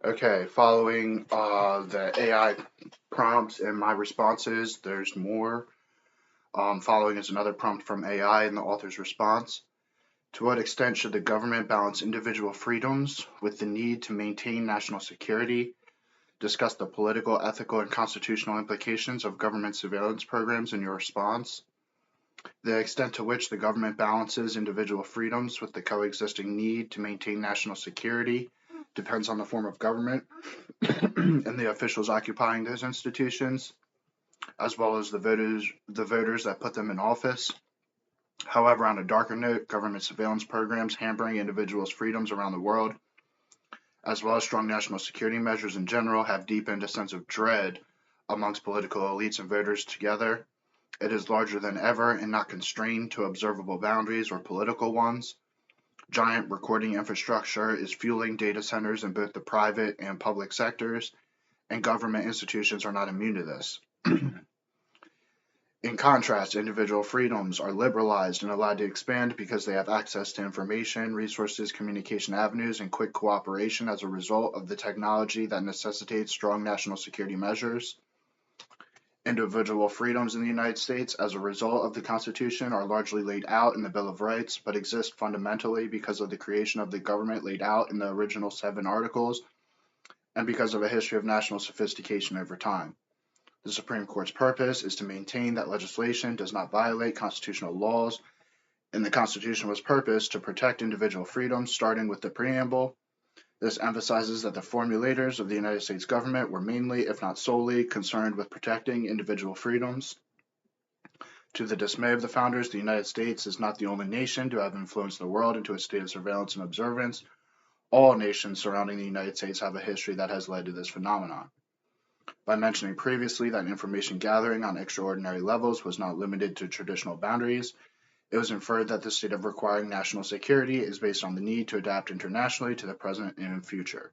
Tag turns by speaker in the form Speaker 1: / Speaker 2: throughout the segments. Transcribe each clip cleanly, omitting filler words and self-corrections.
Speaker 1: Okay, following the AI prompts and my responses, there's more. Following is another prompt from AI and the author's response. To what extent should the government balance individual freedoms with the need to maintain national security? Discuss the political, ethical, and constitutional implications of government surveillance programs in your response. The extent to which the government balances individual freedoms with the coexisting need to maintain national security depends on the form of government and the officials occupying those institutions, as well as the voters that put them in office. However, on a darker note, government surveillance programs hampering individuals' freedoms around the world, as well as strong national security measures in general, have deepened a sense of dread amongst political elites and voters together. It is larger than ever and not constrained to observable boundaries or political ones. Giant recording infrastructure is fueling data centers in both the private and public sectors, and government institutions are not immune to this. In contrast, individual freedoms are liberalized and allowed to expand because they have access to information, resources, communication avenues, and quick cooperation as a result of the technology that necessitates strong national security measures. Individual freedoms in the United States, as a result of the Constitution, are largely laid out in the Bill of Rights, but exist fundamentally because of the creation of the government laid out in the original 7 articles and because of a history of national sophistication over time. The Supreme Court's purpose is to maintain that legislation does not violate constitutional laws, and the Constitution was purposed to protect individual freedoms, starting with the preamble. This emphasizes that the formulators of the United States government were mainly, if not solely, concerned with protecting individual freedoms. To the dismay of the founders, the United States is not the only nation to have influenced the world into a state of surveillance and observance. All nations surrounding the United States have a history that has led to this phenomenon. By mentioning previously that information gathering on extraordinary levels was not limited to traditional boundaries, it was inferred that the state of requiring national security is based on the need to adapt internationally to the present and future.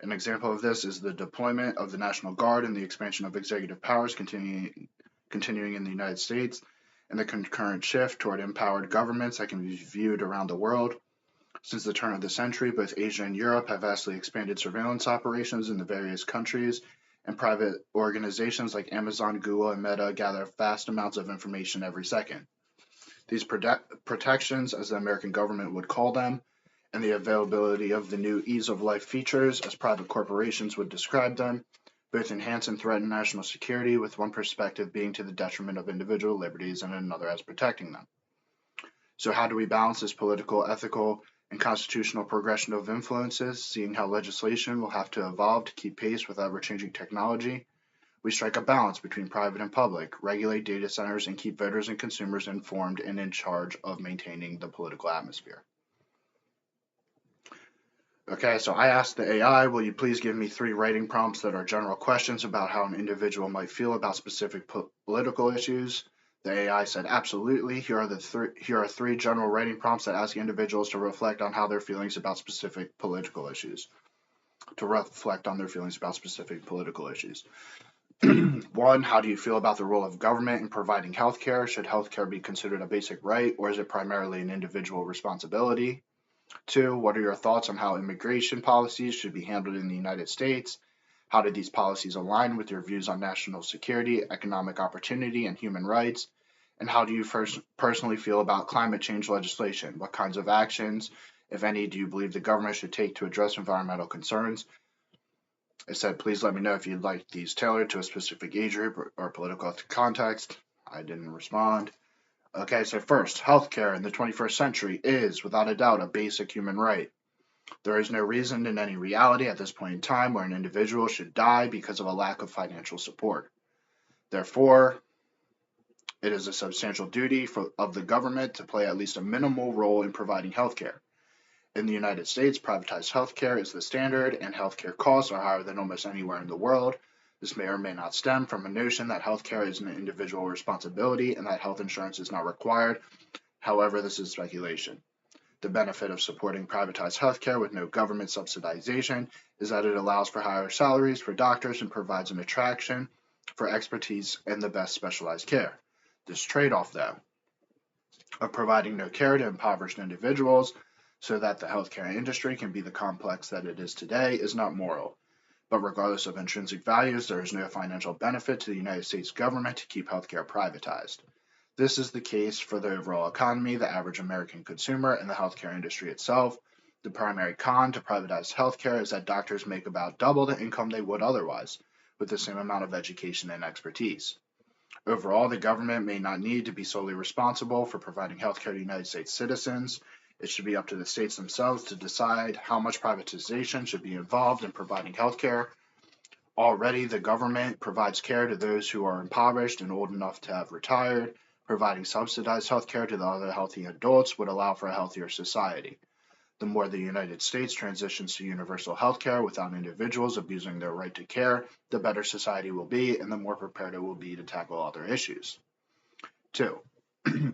Speaker 1: An example of this is the deployment of the National Guard and the expansion of executive powers continuing in the United States, and the concurrent shift toward empowered governments that can be viewed around the world. Since the turn of the century, both Asia and Europe have vastly expanded surveillance operations in the various countries, and private organizations like Amazon, Google, and Meta gather vast amounts of information every second. These protections, as the American government would call them, and the availability of the new ease of life features, as private corporations would describe them, both enhance and threaten national security, with one perspective being to the detriment of individual liberties and another as protecting them. So, how do we balance this political, ethical, and constitutional progression of influences, seeing how legislation will have to evolve to keep pace with ever changing technology? We strike a balance between private and public, regulate data centers, and keep voters and consumers informed and in charge of maintaining the political atmosphere. Okay, so I asked the AI, will you please give me 3 writing prompts that are general questions about how an individual might feel about specific political issues? The AI said, absolutely. Here are 3 general writing prompts that ask individuals to reflect on how their feelings about specific political issues. To reflect on their feelings about specific political issues. 1, how do you feel about the role of government in providing healthcare? Should healthcare be considered a basic right, or is it primarily an individual responsibility? 2, what are your thoughts on how immigration policies should be handled in the United States? How do these policies align with your views on national security, economic opportunity, and human rights? And how do you personally feel about climate change legislation? What kinds of actions, if any, do you believe the government should take to address environmental concerns? It said, please let me know if you'd like these tailored to a specific age group or political context. I didn't respond. Okay, so first, healthcare in the 21st century is, without a doubt, a basic human right. There is no reason in any reality at this point in time where an individual should die because of a lack of financial support. Therefore, it is a substantial duty of the government to play at least a minimal role in providing healthcare. In the United States, privatized healthcare is the standard, and healthcare costs are higher than almost anywhere in the world. This may or may not stem from a notion that healthcare is an individual responsibility and that health insurance is not required. However, this is speculation. The benefit of supporting privatized healthcare with no government subsidization is that it allows for higher salaries for doctors and provides an attraction for expertise and the best specialized care. This trade-off, though, of providing no care to impoverished individuals so that the healthcare industry can be the complex that it is today is not moral. But regardless of intrinsic values, there is no financial benefit to the United States government to keep healthcare privatized. This is the case for the overall economy, the average American consumer, and the healthcare industry itself. The primary con to privatized healthcare is that doctors make about double the income they would otherwise, with the same amount of education and expertise. Overall, the government may not need to be solely responsible for providing healthcare to United States citizens. It should be up to the states themselves to decide how much privatization should be involved in providing healthcare. Already, the government provides care to those who are impoverished and old enough to have retired. Providing subsidized healthcare to the other healthy adults would allow for a healthier society. The more the United States transitions to universal healthcare without individuals abusing their right to care, the better society will be and the more prepared it will be to tackle other issues. 2.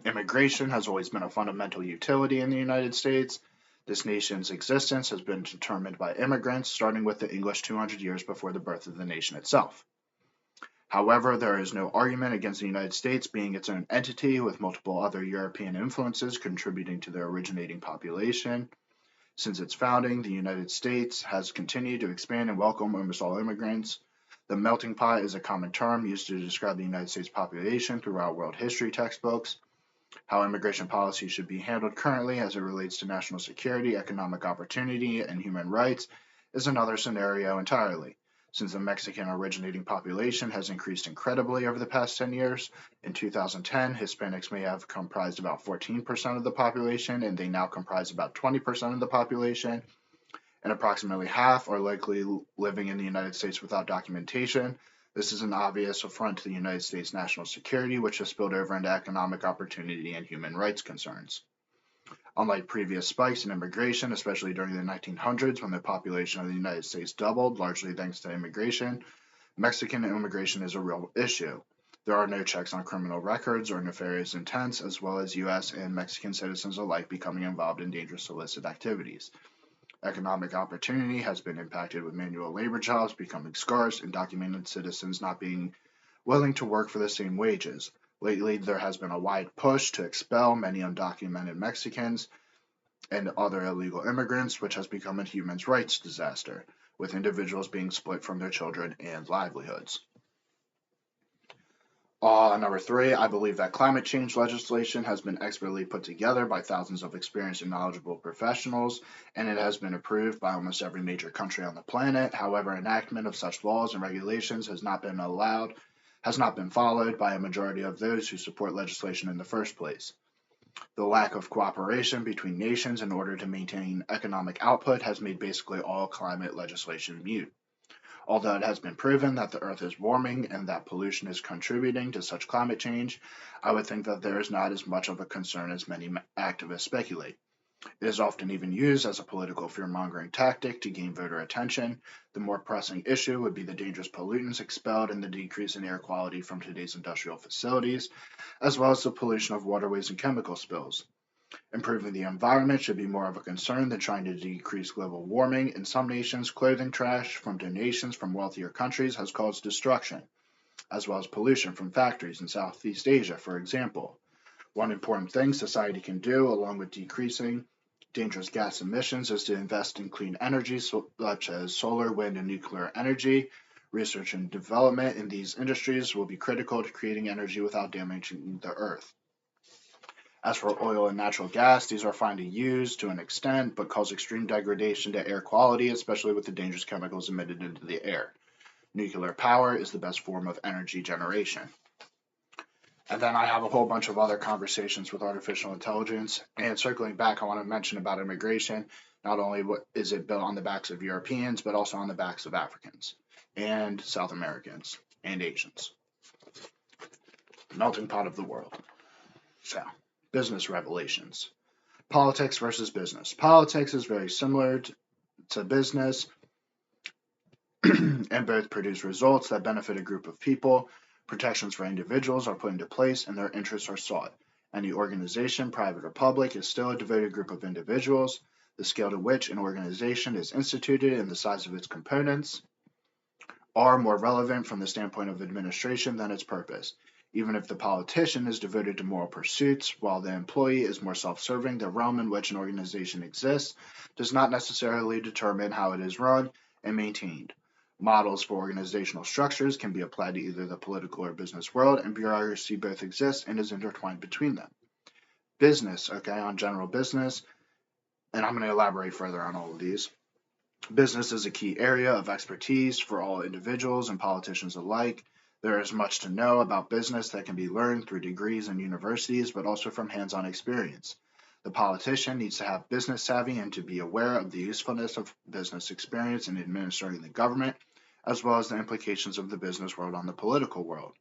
Speaker 1: Immigration has always been a fundamental utility in the United States. This nation's existence has been determined by immigrants, starting with the English 200 years before the birth of the nation itself. However, there is no argument against the United States being its own entity with multiple other European influences contributing to the originating population. Since its founding, the United States has continued to expand and welcome almost all immigrants. The melting pot is a common term used to describe the United States population throughout world history textbooks. How immigration policy should be handled currently as it relates to national security, economic opportunity, and human rights is another scenario entirely. Since the Mexican originating population has increased incredibly over the past 10 years, in 2010, Hispanics may have comprised about 14% of the population, and they now comprise about 20% of the population, and approximately half are likely living in the United States without documentation. This is an obvious affront to the United States national security, which has spilled over into economic opportunity and human rights concerns. Unlike previous spikes in immigration, especially during the 1900s when the population of the United States doubled, largely thanks to immigration, Mexican immigration is a real issue. There are no checks on criminal records or nefarious intents, as well as U.S. and Mexican citizens alike becoming involved in dangerous illicit activities. Economic opportunity has been impacted with manual labor jobs becoming scarce and documented citizens not being willing to work for the same wages. Lately, there has been a wide push to expel many undocumented Mexicans and other illegal immigrants, which has become a human rights disaster, with individuals being split from their children and livelihoods. Number 3, I believe that climate change legislation has been expertly put together by thousands of experienced and knowledgeable professionals, and it has been approved by almost every major country on the planet. However, enactment of such laws and regulations has not been followed by a majority of those who support legislation in the first place. The lack of cooperation between nations in order to maintain economic output has made basically all climate legislation mute. Although it has been proven that the Earth is warming and that pollution is contributing to such climate change, I would think that there is not as much of a concern as many activists speculate. It is often even used as a political fear-mongering tactic to gain voter attention. The more pressing issue would be the dangerous pollutants expelled and the decrease in air quality from today's industrial facilities, as well as the pollution of waterways and chemical spills. Improving the environment should be more of a concern than trying to decrease global warming. In some nations, clothing trash from donations from wealthier countries has caused destruction, as well as pollution from factories in Southeast Asia, for example. One important thing society can do, along with decreasing dangerous gas emissions, is to invest in clean energy such as solar, wind, and nuclear energy. Research and development in these industries will be critical to creating energy without damaging the earth. As for oil and natural gas, these are fine to use to an extent, but cause extreme degradation to air quality, especially with the dangerous chemicals emitted into the air. Nuclear power is the best form of energy generation. And then I have a whole bunch of other conversations with artificial intelligence. And circling back, I want to mention about immigration. Not only is it built on the backs of Europeans, but also on the backs of Africans and South Americans and Asians. Melting pot of the world. So, business revelations. Politics versus business. Politics is very similar to business, and both produce results that benefit a group of people. Protections for individuals are put into place and their interests are sought. Any organization, private or public, is still a devoted group of individuals. The scale to which an organization is instituted and the size of its components are more relevant from the standpoint of administration than its purpose. Even if the politician is devoted to moral pursuits, while the employee is more self serving, the realm in which an organization exists does not necessarily determine how it is run and maintained. Models for organizational structures can be applied to either the political or business world, and bureaucracy both exists and is intertwined between them. Business, okay, on general business, and I'm going to elaborate further on all of these. Business is a key area of expertise for all individuals and politicians alike. There is much to know about business that can be learned through degrees and universities, but also from hands on experience. The politician needs to have business savvy and to be aware of the usefulness of business experience in administering the government, as well as the implications of the business world on the political world.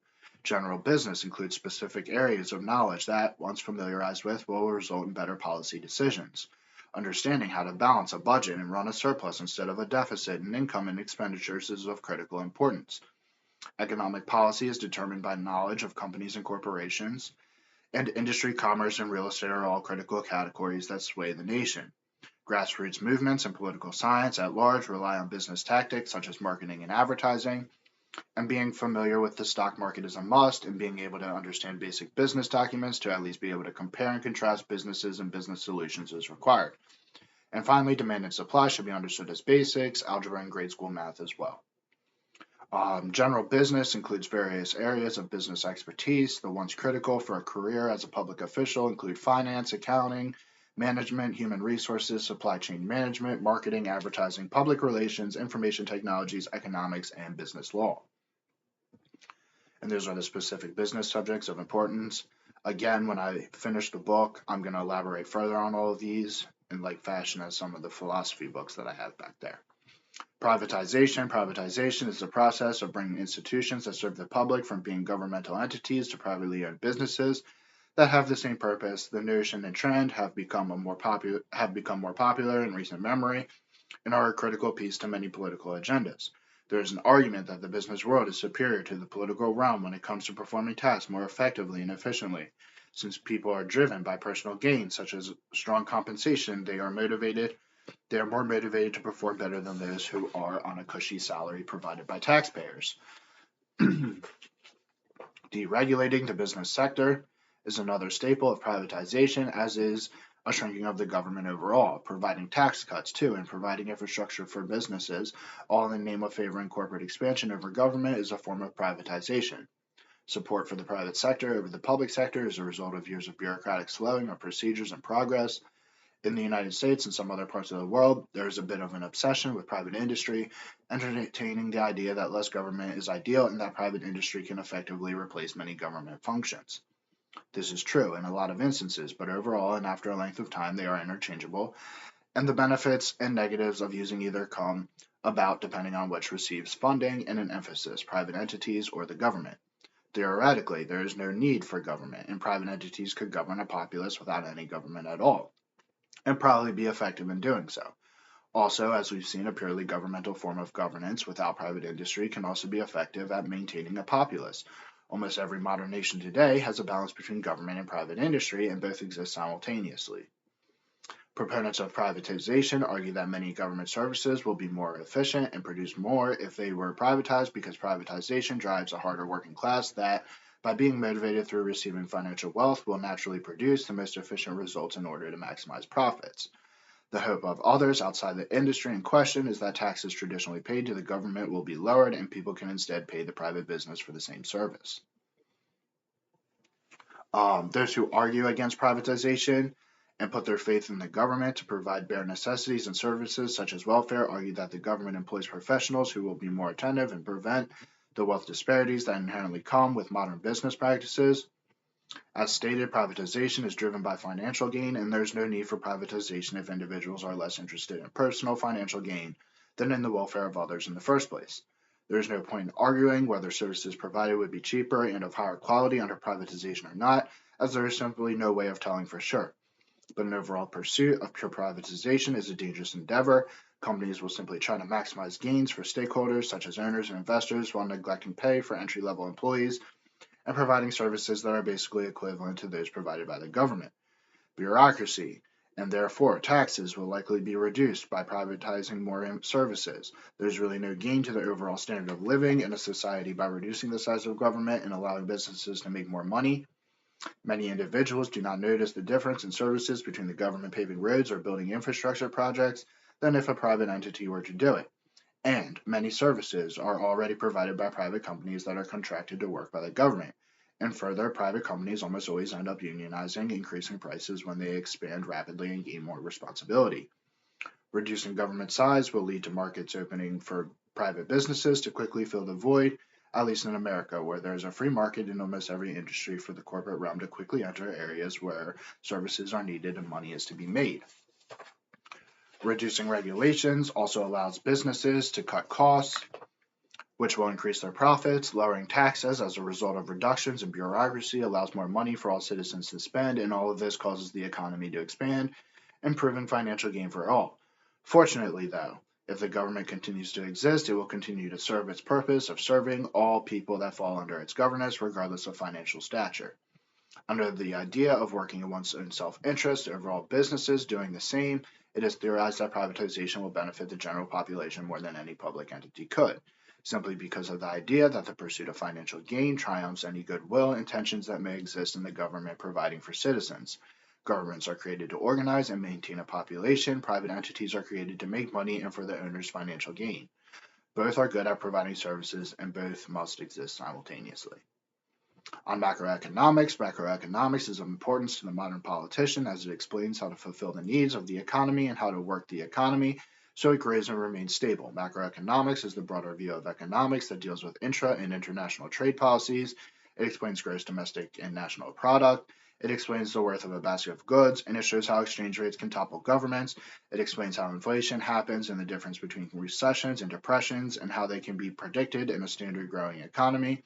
Speaker 1: General business includes specific areas of knowledge that, once familiarized with, will result in better policy decisions. Understanding how to balance a budget and run a surplus instead of a deficit in income and expenditures is of critical importance. Economic policy is determined by knowledge of companies and corporations, and industry, commerce, and real estate are all critical categories that sway the nation. Grassroots movements and political science at large rely on business tactics such as marketing and advertising, and being familiar with the stock market is a must, and being able to understand basic business documents to at least be able to compare and contrast businesses and business solutions is required. And finally, demand and supply should be understood as basics, algebra, and grade school math as well. General business includes various areas of business expertise. The ones critical for a career as a public official include finance, accounting, management, human resources, supply chain management, marketing, advertising, public relations, information technologies, economics, and business law. And those are the specific business subjects of importance. Again, when I finish the book, I'm going to elaborate further on all of these in like fashion as some of the philosophy books that I have back there. Privatization. Privatization is the process of bringing institutions that serve the public from being governmental entities to privately owned businesses that have the same purpose. The notion and trend have become more popular in recent memory and are a critical piece to many political agendas. There is an argument that the business world is superior to the political realm when it comes to performing tasks more effectively and efficiently. Since people are driven by personal gains, such as strong compensation, they are more motivated to perform better than those who are on a cushy salary provided by taxpayers. Deregulating the business sector is another staple of privatization, as is a shrinking of the government overall. Providing tax cuts, too, and providing infrastructure for businesses, all in the name of favoring corporate expansion over government, is a form of privatization. Support for the private sector over the public sector is a result of years of bureaucratic slowing of procedures and progress. In the United States and some other parts of the world, there is a bit of an obsession with private industry, entertaining the idea that less government is ideal and that private industry can effectively replace many government functions. This is true in a lot of instances, but overall and after a length of time, they are interchangeable, and the benefits and negatives of using either come about depending on which receives funding and an emphasis, private entities or the government. Theoretically, there is no need for government, and private entities could govern a populace without any government at all, and probably be effective in doing so. Also, as we've seen, a purely governmental form of governance without private industry can also be effective at maintaining a populace. Almost every modern nation today has a balance between government and private industry, and both exist simultaneously. Proponents of privatization argue that many government services will be more efficient and produce more if they were privatized because privatization drives a harder working class that, by being motivated through receiving financial wealth, will naturally produce the most efficient results in order to maximize profits. The hope of others outside the industry in question is that taxes traditionally paid to the government will be lowered and people can instead pay the private business for the same service. Those who argue against privatization and put their faith in the government to provide bare necessities and services such as welfare argue that the government employs professionals who will be more attentive and prevent the wealth disparities that inherently come with modern business practices. As stated, privatization is driven by financial gain, and there's no need for privatization if individuals are less interested in personal financial gain than in the welfare of others in the first place. There is no point in arguing whether services provided would be cheaper and of higher quality under privatization or not, as there is simply no way of telling for sure. But an overall pursuit of pure privatization is a dangerous endeavor. Companies will simply try to maximize gains for stakeholders such as owners and investors while neglecting pay for entry-level employees and providing services that are basically equivalent to those provided by the government. Bureaucracy. and therefore taxes will likely be reduced by privatizing more services. There's really no gain to the overall standard of living in a society by reducing the size of government and allowing businesses to make more money. Many individuals do not notice the difference in services between the government paving roads or building infrastructure projects than if a private entity were to do it. And many services are already provided by private companies that are contracted to work by the government. And further, private companies almost always end up unionizing, increasing prices when they expand rapidly and gain more responsibility. Reducing government size will lead to markets opening for private businesses to quickly fill the void, at least in America, where there is a free market in almost every industry for the corporate realm to quickly enter areas where services are needed and money is to be made. Reducing regulations also allows businesses to cut costs, which will increase their profits. Lowering taxes as a result of reductions in bureaucracy allows more money for all citizens to spend, and all of this causes the economy to expand, improving financial gain for all. Fortunately, though, if the government continues to exist, it will continue to serve its purpose of serving all people that fall under its governance, regardless of financial stature. Under the idea of working in one's own self-interest, overall businesses doing the same, it is theorized that privatization will benefit the general population more than any public entity could, simply because of the idea that the pursuit of financial gain triumphs any goodwill intentions that may exist in the government providing for citizens. Governments are created to organize and maintain a population. Private entities are created to make money and for the owner's financial gain. Both are good at providing services, and both must exist simultaneously. On macroeconomics is of importance to the modern politician as it explains how to fulfill the needs of the economy and how to work the economy so it grows and remains stable. Macroeconomics is the broader view of economics that deals with intra and international trade policies. It explains gross domestic and national product. It explains the worth of a basket of goods, and it shows how exchange rates can topple governments. It explains how inflation happens and the difference between recessions and depressions and how they can be predicted in a standard growing economy.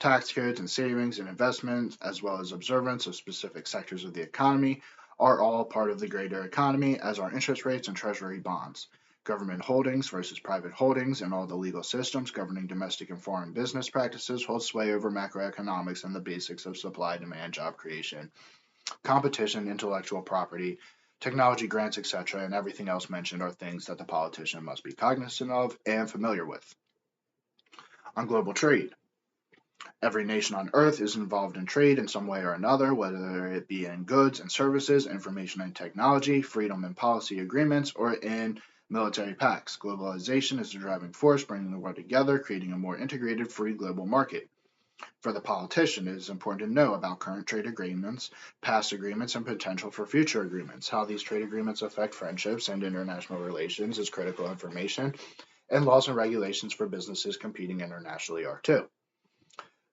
Speaker 1: Tax codes and savings and investments, as well as observance of specific sectors of the economy, are all part of the greater economy, as are interest rates and treasury bonds. Government holdings versus private holdings and all the legal systems governing domestic and foreign business practices hold sway over macroeconomics and the basics of supply, demand, job creation, competition, intellectual property, technology grants, etc., and everything else mentioned are things that the politician must be cognizant of and familiar with. On global trade, every nation on earth is involved in trade in some way or another, whether it be in goods and services, information and technology, freedom and policy agreements, or in military pacts. Globalization is the driving force bringing the world together, creating a more integrated, free global market. For the politician, it is important to know about current trade agreements, past agreements, and potential for future agreements. How these trade agreements affect friendships and international relations is critical information, and laws and regulations for businesses competing internationally are too.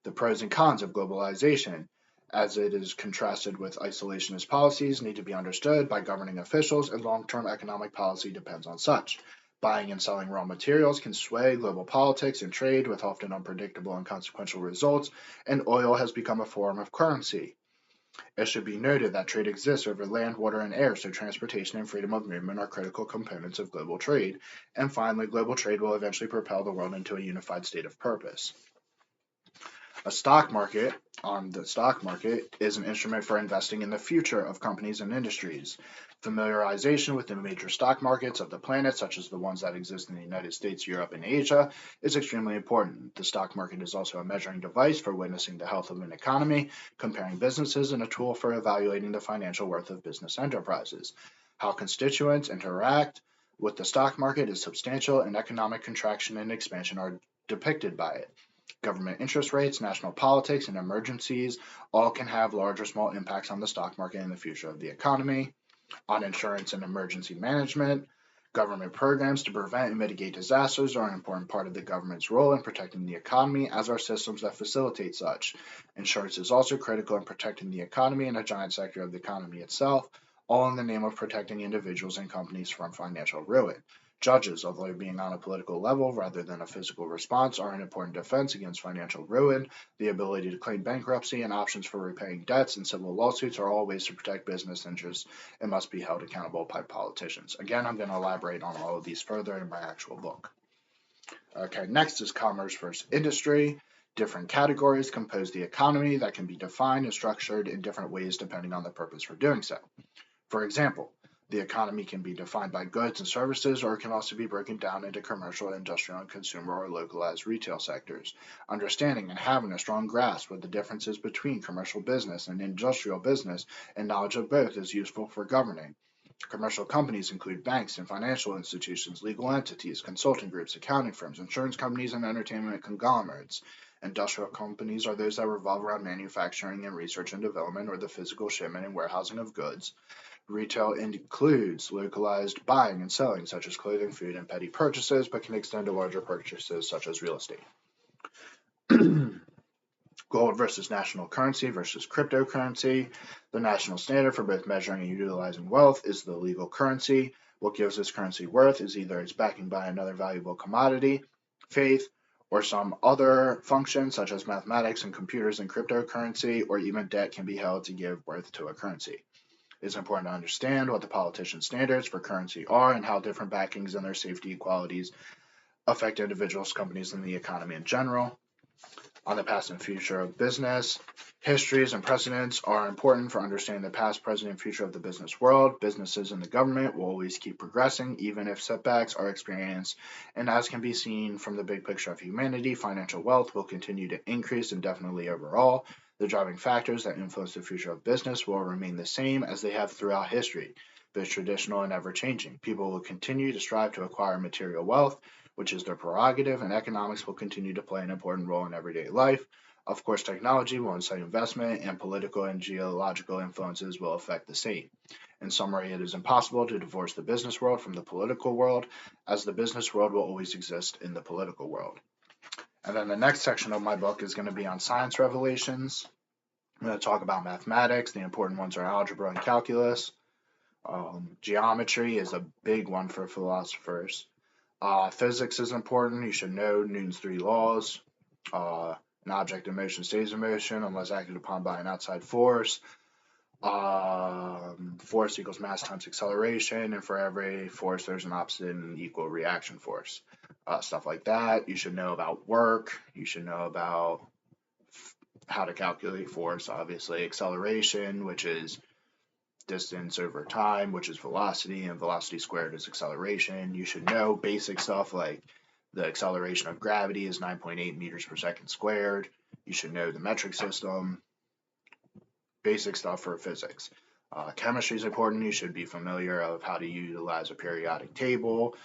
Speaker 1: The pros and cons of globalization, as it is contrasted with isolationist policies, need to be understood by governing officials, and long-term economic policy depends on such. Buying and selling raw materials can sway global politics and trade with often unpredictable and consequential results, and oil has become a form of currency. It should be noted that trade exists over land, water, and air, so transportation and freedom of movement are critical components of global trade. And finally, global trade will eventually propel the world into a unified state of purpose. A stock market, on the stock market, is an instrument for investing in the future of companies and industries. Familiarization with the major stock markets of the planet, such as the ones that exist in the United States, Europe, and Asia, is extremely important. The stock market is also a measuring device for witnessing the health of an economy, comparing businesses, and a tool for evaluating the financial worth of business enterprises. How constituents interact with the stock market is substantial, and economic contraction and expansion are depicted by it. Government interest rates, national politics, and emergencies all can have large or small impacts on the stock market and the future of the economy. On insurance and emergency management, government programs to prevent and mitigate disasters are an important part of the government's role in protecting the economy, as are systems that facilitate such. Insurance is also critical in protecting the economy and a giant sector of the economy itself, all in the name of protecting individuals and companies from financial ruin. Judges, although being on a political level rather than a physical response, are an important defense against financial ruin. The ability to claim bankruptcy and options for repaying debts and civil lawsuits are all ways to protect business interests and must be held accountable by politicians. Again, I'm going to elaborate on all of these further in my actual book. Okay, next is commerce versus industry. Different categories compose the economy that can be defined and structured in different ways depending on the purpose for doing so. For example, The economy can be defined by goods and services, or it can also be broken down into commercial, industrial, and consumer or localized retail sectors. Understanding and having a strong grasp of the differences between commercial business and industrial business and knowledge of both is useful for governing. Commercial companies include banks and financial institutions, legal entities, consulting groups, accounting firms, insurance companies, and entertainment conglomerates. Industrial companies are those that revolve around manufacturing and research and development or the physical shipment and warehousing of goods. Retail includes localized buying and selling, such as clothing, food, and petty purchases, but can extend to larger purchases, such as real estate. Gold versus national currency versus cryptocurrency. The national standard for both measuring and utilizing wealth is the legal currency. What gives this currency worth is either its backing by another valuable commodity, faith, or some other function such as mathematics and computers and cryptocurrency, or even debt can be held to give worth to a currency. It's important to understand what the politicians' standards for currency are and how different backings and their safety qualities affect individuals, companies, and the economy in general. On the past and future of business, histories and precedents are important for understanding the past, present, and future of the business world. Businesses and the government will always keep progressing, even if setbacks are experienced. And as can be seen from the big picture of humanity, financial wealth will continue to increase indefinitely overall. The driving factors that influence the future of business will remain the same as they have throughout history, both traditional and ever-changing. People will continue to strive to acquire material wealth, which is their prerogative, and economics will continue to play an important role in everyday life. Of course, technology will incite investment, and political and geological influences will affect the same. In summary, it is impossible to divorce the business world from the political world, as the business world will always exist in the political world. And then the next section of my book is going to be on science revelations. I'm going to talk about mathematics. The important ones are algebra and calculus. Geometry is a big one for philosophers. Physics is important. You should know Newton's 3 laws. An object in motion stays in motion unless acted upon by an outside force. Force equals mass times acceleration, and for every force there's an opposite and equal reaction force. Stuff like that. You should know about work. You should know about how to calculate force, obviously. Acceleration, which is distance over time, which is velocity, and velocity squared is acceleration. You should know basic stuff like the acceleration of gravity is 9.8 meters per second squared. You should know the metric system, basic stuff for physics. Chemistry is important. You should be familiar of how to utilize a periodic table.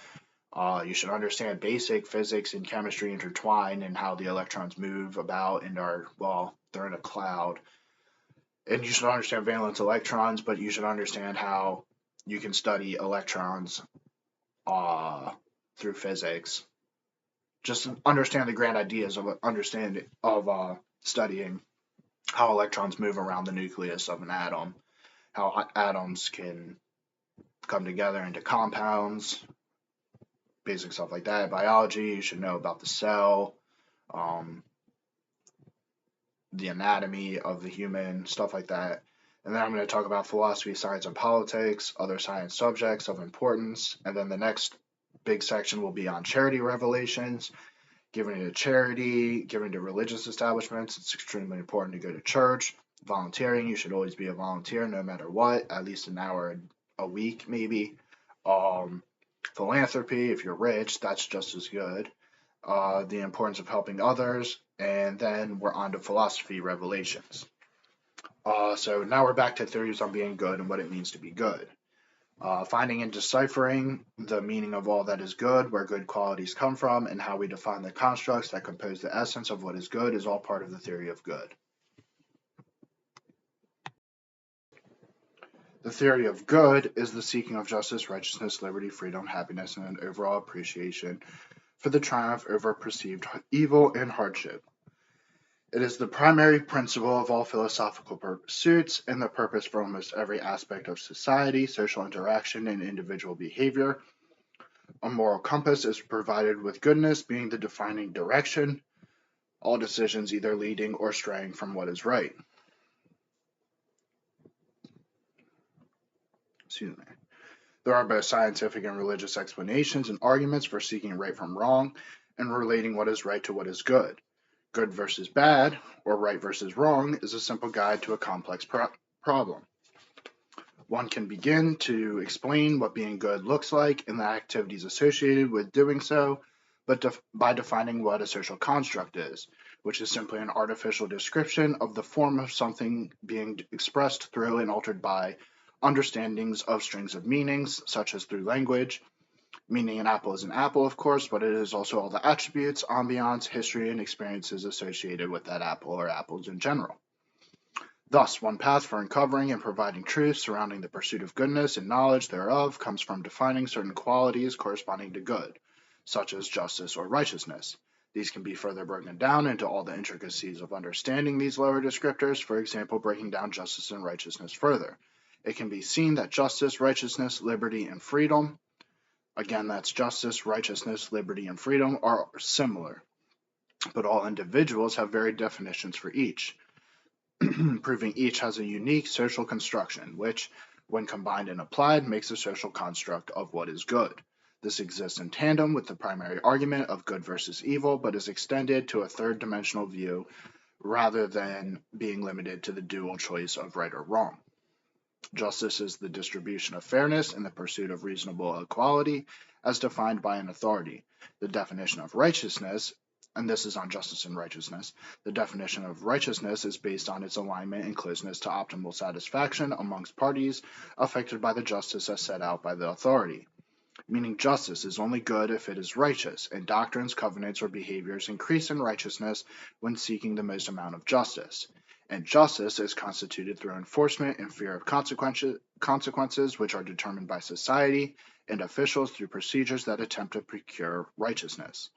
Speaker 1: You should understand basic physics and chemistry intertwine and how the electrons move about and they're in a cloud. And you should understand valence electrons, but you should understand how you can study electrons through physics. Just understand the grand ideas of studying how electrons move around the nucleus of an atom, how atoms can come together into compounds, basic stuff like that. Biology, you should know about the cell, the anatomy of the human, stuff like that. And then I'm going to talk about philosophy, science, and politics, other science subjects of importance. And then the next big section will be on charity revelations, giving to charity, giving to religious establishments. It's extremely important to go to church. Volunteering, you should always be a volunteer no matter what, at least an hour a week maybe. Philanthropy, if you're rich, that's just as good. The importance of helping others, and then we're on to philosophy revelations. So now we're back to theories on being good and what it means to be good. Finding and deciphering the meaning of all that is good, where good qualities come from, and how we define the constructs that compose the essence of what is good is all part of the theory of good. The theory of good is the seeking of justice, righteousness, liberty, freedom, happiness, and an overall appreciation for the triumph over perceived evil and hardship. It is the primary principle of all philosophical pursuits and the purpose for almost every aspect of society, social interaction, and individual behavior. A moral compass is provided with goodness being the defining direction, all decisions either leading or straying from what is right. Excuse me. There are both scientific and religious explanations and arguments for seeking right from wrong and relating what is right to what is good. Good versus bad, or right versus wrong, is a simple guide to a complex problem. One can begin to explain what being good looks like and the activities associated with doing so, but by defining what a social construct is, which is simply an artificial description of the form of something being expressed through and altered by understandings of strings of meanings, such as through language. Meaning an apple is an apple, of course, but it is also all the attributes, ambiance, history, and experiences associated with that apple or apples in general. Thus, one path for uncovering and providing truth surrounding the pursuit of goodness and knowledge thereof comes from defining certain qualities corresponding to good, such as justice or righteousness. These can be further broken down into all the intricacies of understanding these lower descriptors, for example, breaking down justice and righteousness further. It can be seen that justice, righteousness, liberty, and freedom, again, that's justice, righteousness, liberty, and freedom, are similar, but all individuals have varied definitions for each. Proving each has a unique social construction, which, when combined and applied, makes a social construct of what is good. This exists in tandem with the primary argument of good versus evil, but is extended to a third-dimensional view rather than being limited to the dual choice of right or wrong. Justice is the distribution of fairness in the pursuit of reasonable equality, as defined by an authority. The definition of righteousness, and this is on justice and righteousness, the definition of righteousness is based on its alignment and closeness to optimal satisfaction amongst parties affected by the justice as set out by the authority. Meaning justice is only good if it is righteous, and doctrines, covenants, or behaviors increase in righteousness when seeking the most amount of justice. And justice is constituted through enforcement and fear of consequences which are determined by society and officials through procedures that attempt to procure righteousness.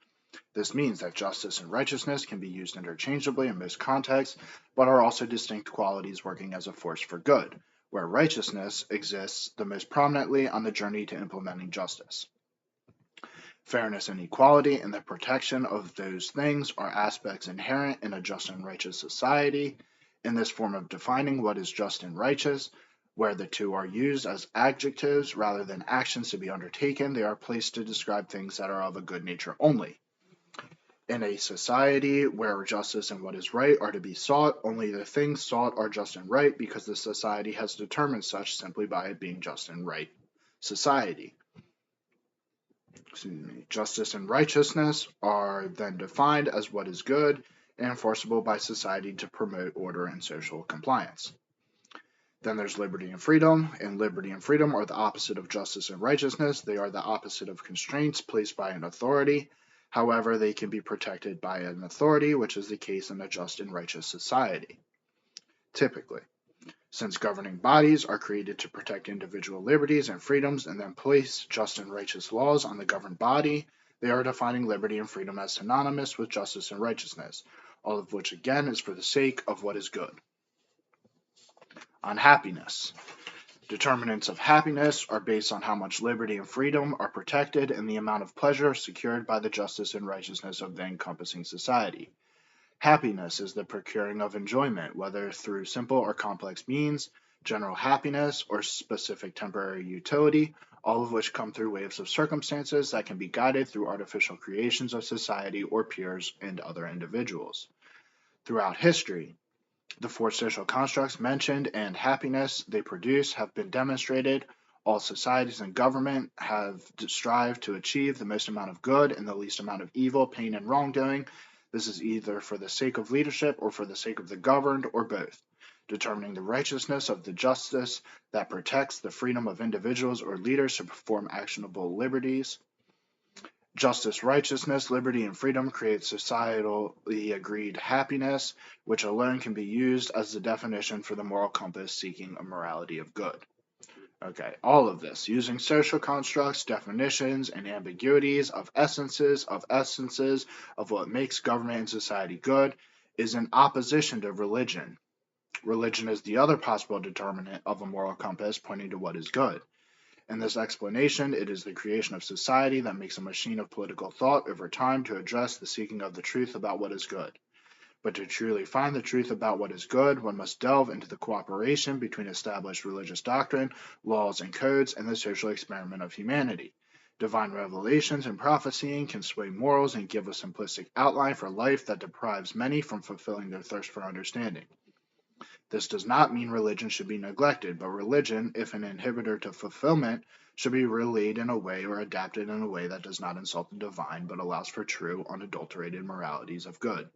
Speaker 1: This means that justice and righteousness can be used interchangeably in most contexts, but are also distinct qualities working as a force for good, where righteousness exists the most prominently on the journey to implementing justice. Fairness and equality and the protection of those things are aspects inherent in a just and righteous society. In this form of defining what is just and righteous, where the two are used as adjectives rather than actions to be undertaken, they are placed to describe things that are of a good nature only. In a society where justice and what is right are to be sought, only the things sought are just and right because the society has determined such simply by it being just and right society. Justice and righteousness are then defined as what is good and enforceable by society to promote order and social compliance. Then there's liberty and freedom, and liberty and freedom are the opposite of justice and righteousness. They are the opposite of constraints placed by an authority. However, they can be protected by an authority, which is the case in a just and righteous society. Typically, since governing bodies are created to protect individual liberties and freedoms and then place just and righteous laws on the governed body, they are defining liberty and freedom as synonymous with justice and righteousness, all of which again is for the sake of what is good. On happiness. Determinants of happiness are based on how much liberty and freedom are protected and the amount of pleasure secured by the justice and righteousness of the encompassing society. Happiness is the procuring of enjoyment, whether through simple or complex means, general happiness, or specific temporary utility, all of which come through waves of circumstances that can be guided through artificial creations of society or peers and other individuals. Throughout history, the four social constructs mentioned and happiness they produce have been demonstrated. All societies and government have strived to achieve the most amount of good and the least amount of evil, pain, and wrongdoing. This is either for the sake of leadership or for the sake of the governed, or both. Determining the righteousness of the justice that protects the freedom of individuals or leaders to perform actionable liberties. Justice, righteousness, liberty, and freedom create societally agreed happiness, which alone can be used as the definition for the moral compass seeking a morality of good. Okay, all of this, using social constructs, definitions, and ambiguities of essences of what makes government and society good, is in opposition to religion. Religion is the other possible determinant of a moral compass pointing to what is good. In this explanation, it is the creation of society that makes a machine of political thought over time to address the seeking of the truth about what is good. But to truly find the truth about what is good, one must delve into the cooperation between established religious doctrine, laws, and codes, and the social experiment of humanity. Divine revelations and prophesying can sway morals and give a simplistic outline for life that deprives many from fulfilling their thirst for understanding. This does not mean religion should be neglected, but religion, if an inhibitor to fulfillment, should be relayed in a way or adapted in a way that does not insult the divine but allows for true, unadulterated moralities of good.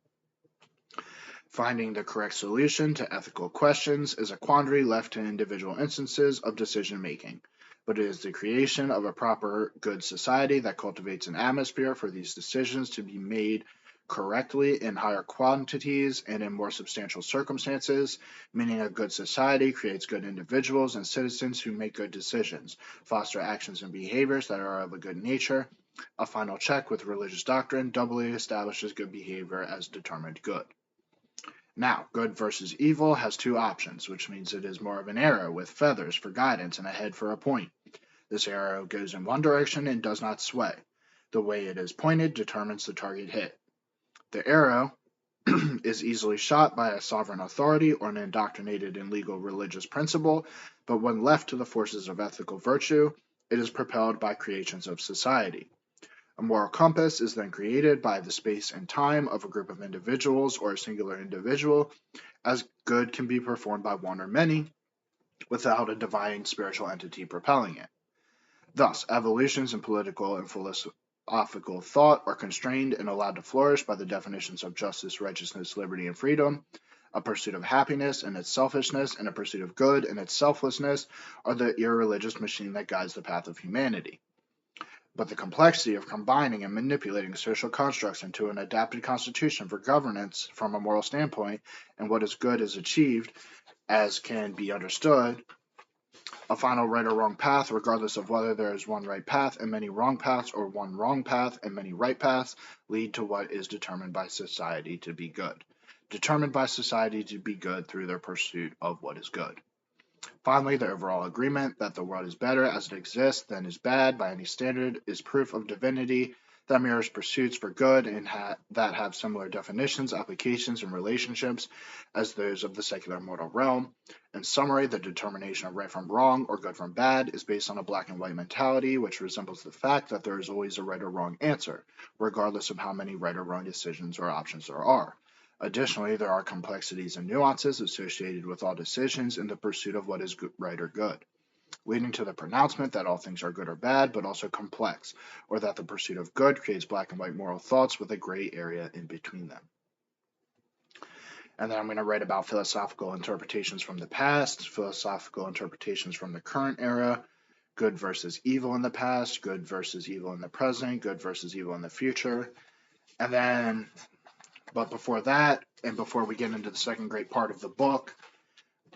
Speaker 1: Finding the correct solution to ethical questions is a quandary left to individual instances of decision making, but it is the creation of a proper good society that cultivates an atmosphere for these decisions to be made correctly in higher quantities and in more substantial circumstances, meaning a good society creates good individuals and citizens who make good decisions, foster actions and behaviors that are of a good nature. A final check with religious doctrine doubly establishes good behavior as determined good. Now, good versus evil has two options, which means it is more of an arrow with feathers for guidance and a head for a point. This arrow goes in one direction and does not sway. The way it is pointed determines the target hit. The arrow is easily shot by a sovereign authority or an indoctrinated and legal religious principle, but when left to the forces of ethical virtue, it is propelled by creations of society. A moral compass is then created by the space and time of a group of individuals or a singular individual, as good can be performed by one or many without a divine spiritual entity propelling it. Thus, evolutions in political and philosophical thought are constrained and allowed to flourish by the definitions of justice, righteousness, liberty, and freedom. A pursuit of happiness and its selfishness, and a pursuit of good and its selflessness are the irreligious machine that guides the path of humanity. But the complexity of combining and manipulating social constructs into an adapted constitution for governance from a moral standpoint and what is good is achieved, as can be understood, a final right or wrong path, regardless of whether there is one right path and many wrong paths or one wrong path and many right paths, lead to what is determined by society to be good. Determined by society to be good through their pursuit of what is good. Finally, the overall agreement that the world is better as it exists than is bad by any standard is proof of divinity that mirrors pursuits for good and that have similar definitions, applications, and relationships as those of the secular mortal realm. In summary, the determination of right from wrong or good from bad is based on a black and white mentality, which resembles the fact that there is always a right or wrong answer, regardless of how many right or wrong decisions or options there are. Additionally, there are complexities and nuances associated with all decisions in the pursuit of what is right or good, leading to the pronouncement that all things are good or bad, but also complex, or that the pursuit of good creates black and white moral thoughts with a gray area in between them. And then I'm going to write about philosophical interpretations from the past, philosophical interpretations from the current era, good versus evil in the past, good versus evil in the present, good versus evil in the future. And then, but before that, and before we get into the second great part of the book,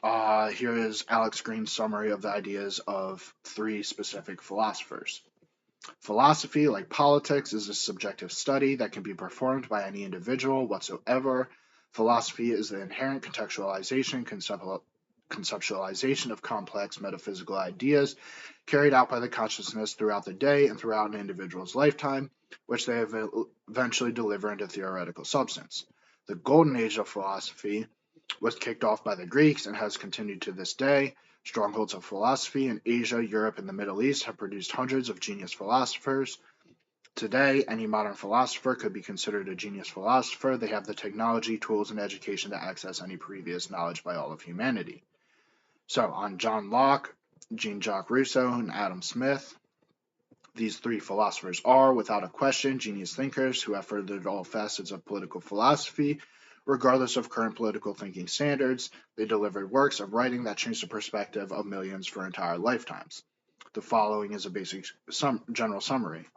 Speaker 1: here is Alex Green's summary of the ideas of three specific philosophers. Philosophy, like politics, is a subjective study that can be performed by any individual whatsoever. Philosophy is the inherent contextualization, conceptualization of complex metaphysical ideas carried out by the consciousness throughout the day and throughout an individual's lifetime, which they eventually deliver into theoretical substance. The golden age of philosophy was kicked off by the Greeks and has continued to this day. Strongholds of philosophy in Asia, Europe, and the Middle East have produced hundreds of genius philosophers. Today, any modern philosopher could be considered a genius philosopher. They have the technology, tools, and education to access any previous knowledge by all of humanity. So, on John Locke, Jean-Jacques Rousseau, and Adam Smith, these three philosophers are, without a question, genius thinkers who have furthered all facets of political philosophy. Regardless of current political thinking standards, they delivered works of writing that changed the perspective of millions for entire lifetimes. The following is a basic general summary.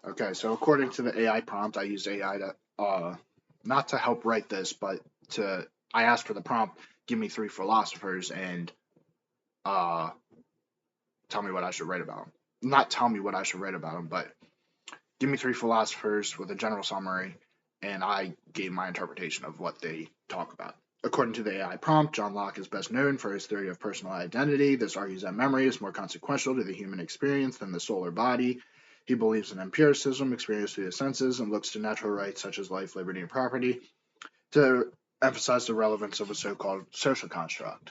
Speaker 1: Okay, so according to the AI prompt, I used AI to, not to help write this, but I asked for the prompt, give me three philosophers and tell me what I should write about them. Not tell me what I should write about them, but give me three philosophers with a general summary, and I gave my interpretation of what they talk about. According to the AI prompt, John Locke is best known for his theory of personal identity. This argues that memory is more consequential to the human experience than the soul or body. He believes in empiricism, experience through the senses, and looks to natural rights such as life, liberty, and property to emphasize the relevance of a so-called social contract.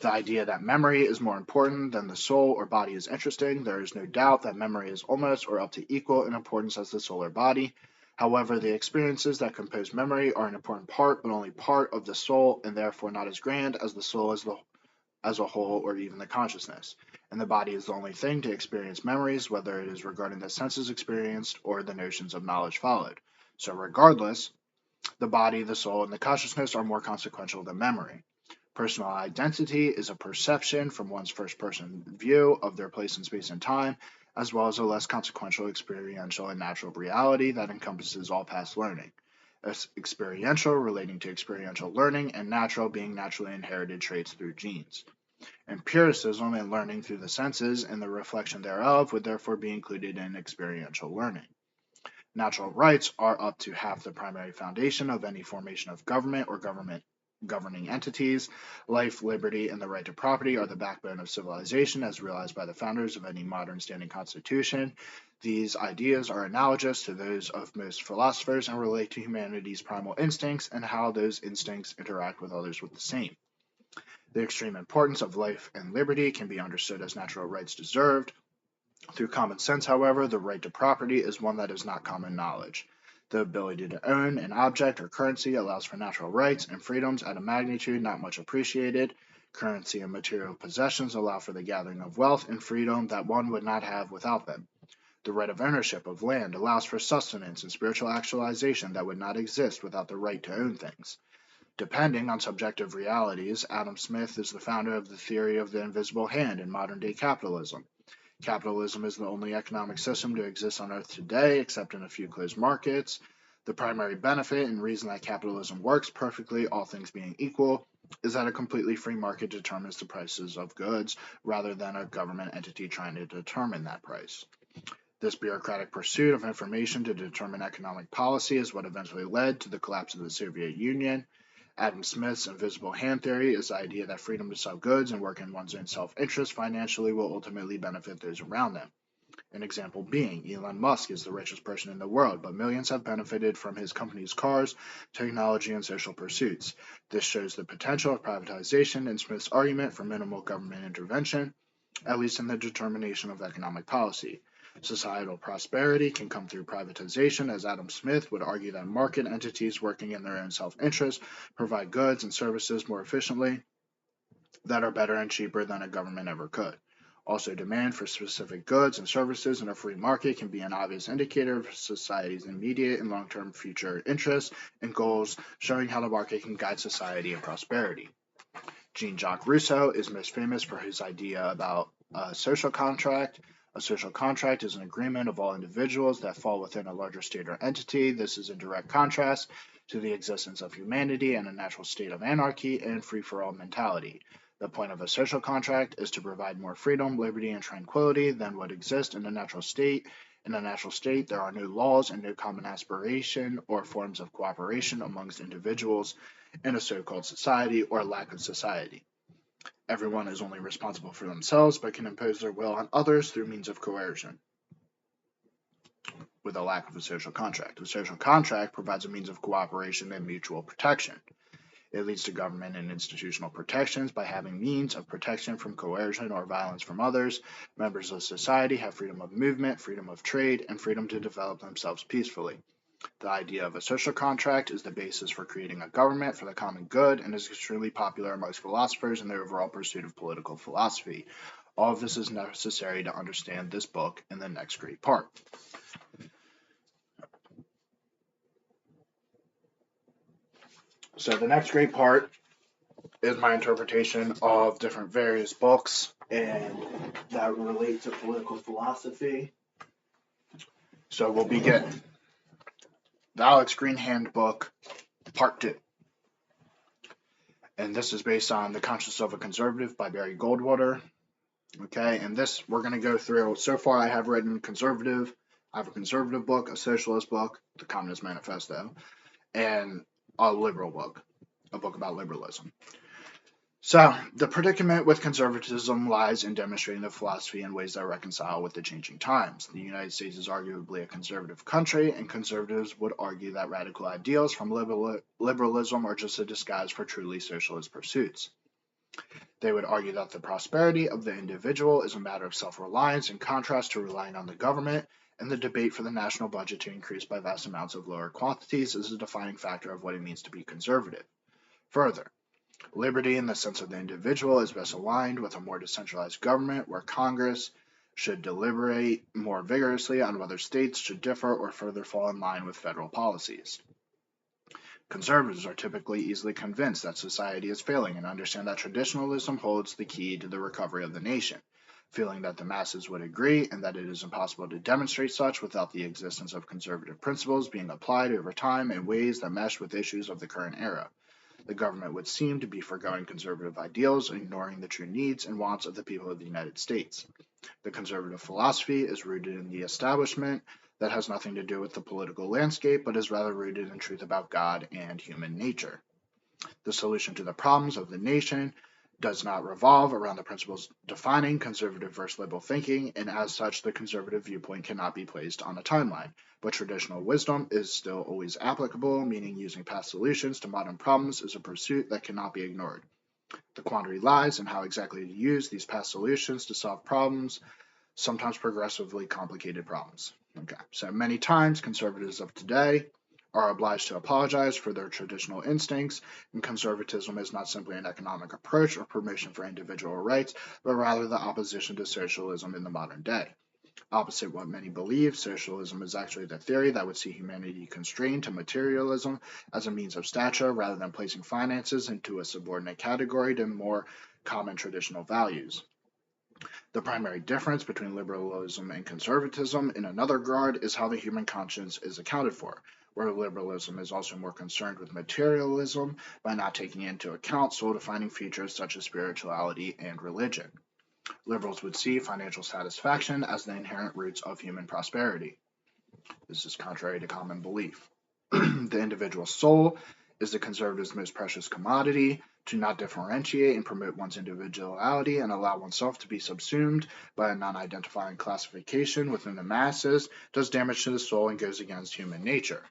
Speaker 1: The idea that memory is more important than the soul or body is interesting. There is no doubt that memory is almost or up to equal in importance as the soul or body. However, the experiences that compose memory are an important part, but only part of the soul, and therefore not as grand as the soul as a whole or even the consciousness. And the body is the only thing to experience memories, whether it is regarding the senses experienced or the notions of knowledge followed. So, regardless, the body, the soul, and the consciousness are more consequential than memory. Personal identity is a perception from one's first person view of their place in space and time, as well as a less consequential experiential and natural reality that encompasses all past learning. Experiential relating to experiential learning, and natural being naturally inherited traits through genes. Empiricism and learning through the senses and the reflection thereof would therefore be included in experiential learning. Natural rights are up to half the primary foundation of any formation of government or government governing entities. Life, liberty, and the right to property are the backbone of civilization as realized by the founders of any modern standing constitution. These ideas are analogous to those of most philosophers and relate to humanity's primal instincts and how those instincts interact with others with the same. The extreme importance of life and liberty can be understood as natural rights deserved. Through common sense, however, the right to property is one that is not common knowledge. The ability to own an object or currency allows for natural rights and freedoms at a magnitude not much appreciated. Currency and material possessions allow for the gathering of wealth and freedom that one would not have without them. The right of ownership of land allows for sustenance and spiritual actualization that would not exist without the right to own things. Depending on subjective realities, Adam Smith is the founder of the theory of the invisible hand in modern-day capitalism. Capitalism is the only economic system to exist on Earth today, except in a few closed markets. The primary benefit and reason that capitalism works perfectly, all things being equal, is that a completely free market determines the prices of goods, rather than a government entity trying to determine that price. This bureaucratic pursuit of information to determine economic policy is what eventually led to the collapse of the Soviet Union. Adam Smith's invisible hand theory is the idea that freedom to sell goods and work in one's own self-interest financially will ultimately benefit those around them. An example being, Elon Musk is the richest person in the world, but millions have benefited from his company's cars, technology, and social pursuits. This shows the potential of privatization and Smith's argument for minimal government intervention, at least in the determination of economic policy. Societal prosperity can come through privatization, as Adam Smith would argue that market entities working in their own self-interest provide goods and services more efficiently that are better and cheaper than a government ever could. Also, demand for specific goods and services in a free market can be an obvious indicator of society's immediate and long-term future interests and goals, showing how the market can guide society and prosperity. Jean-Jacques Rousseau is most famous for his idea about a social contract. A social contract is an agreement of all individuals that fall within a larger state or entity. This is in direct contrast to the existence of humanity and a natural state of anarchy and free-for-all mentality. The point of a social contract is to provide more freedom, liberty, and tranquility than would exist in a natural state. In a natural state, there are no laws and no common aspiration or forms of cooperation amongst individuals in a so-called society or lack of society. Everyone is only responsible for themselves but can impose their will on others through means of coercion. With a lack of a social contract. A social contract provides a means of cooperation and mutual protection. It leads to government and institutional protections by having means of protection from coercion or violence from others. Members of society have freedom of movement, freedom of trade, and freedom to develop themselves peacefully. The idea of a social contract is the basis for creating a government for the common good and is extremely popular amongst philosophers in the overall pursuit of political philosophy. All of this is necessary to understand this book in the next great part. So the next great part is my interpretation of different various books and that relate to political philosophy. So we'll begin. The Alex Green Handbook, Part 2. And this is based on The Conscience of a Conservative by Barry Goldwater. Okay, and this we're going to go through. So far I have written conservative. I have a conservative book, a socialist book, the Communist Manifesto, and a liberal book, a book about liberalism. So, the predicament with conservatism lies in demonstrating the philosophy in ways that reconcile with the changing times. The United States is arguably a conservative country, and conservatives would argue that radical ideals from liberalism are just a disguise for truly socialist pursuits. They would argue that the prosperity of the individual is a matter of self-reliance in contrast to relying on the government, and the debate for the national budget to increase by vast amounts of lower quantities is a defining factor of what it means to be conservative. Further, liberty in the sense of the individual is best aligned with a more decentralized government where Congress should deliberate more vigorously on whether states should differ or further fall in line with federal policies. Conservatives are typically easily convinced that society is failing and understand that traditionalism holds the key to the recovery of the nation, feeling that the masses would agree and that it is impossible to demonstrate such without the existence of conservative principles being applied over time in ways that mesh with issues of the current era. The government would seem to be foregoing conservative ideals and ignoring the true needs and wants of the people of the United States. The conservative philosophy is rooted in the establishment that has nothing to do with the political landscape, but is rather rooted in truth about God and human nature. The solution to the problems of the nation does not revolve around the principles defining conservative versus liberal thinking, and as such, the conservative viewpoint cannot be placed on a timeline. But traditional wisdom is still always applicable, meaning using past solutions to modern problems is a pursuit that cannot be ignored. The quandary lies in how exactly to use these past solutions to solve problems, sometimes progressively complicated problems. Okay, so many times conservatives of today are obliged to apologize for their traditional instincts, and conservatism is not simply an economic approach or promotion for individual rights, but rather the opposition to socialism in the modern day. Opposite what many believe, socialism is actually the theory that would see humanity constrained to materialism as a means of stature rather than placing finances into a subordinate category to more common traditional values. The primary difference between liberalism and conservatism, in another regard, is how the human conscience is accounted for, where liberalism is also more concerned with materialism by not taking into account soul-defining features such as spirituality and religion. Liberals would see financial satisfaction as the inherent roots of human prosperity. This is contrary to common belief. The individual soul is the conservative's most precious commodity. To not differentiate and promote one's individuality and allow oneself to be subsumed by a non-identifying classification within the masses does damage to the soul and goes against human nature.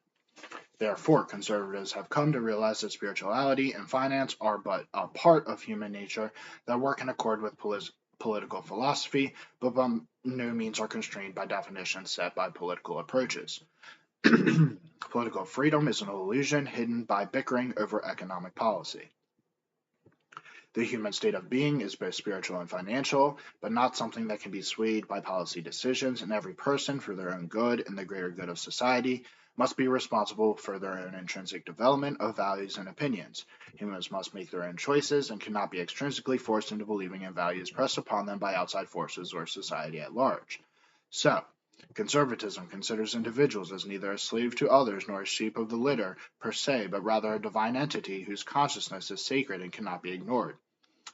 Speaker 1: Therefore, conservatives have come to realize that spirituality and finance are but a part of human nature that work in accord with political philosophy, but by no means are constrained by definitions set by political approaches. Political freedom is an illusion hidden by bickering over economic policy. The human state of being is both spiritual and financial, but not something that can be swayed by policy decisions, and every person, for their own good and the greater good of society, must be responsible for their own intrinsic development of values and opinions. Humans must make their own choices and cannot be extrinsically forced into believing in values pressed upon them by outside forces or society at large. So, conservatism considers individuals as neither a slave to others nor a sheep of the litter per se, but rather a divine entity whose consciousness is sacred and cannot be ignored.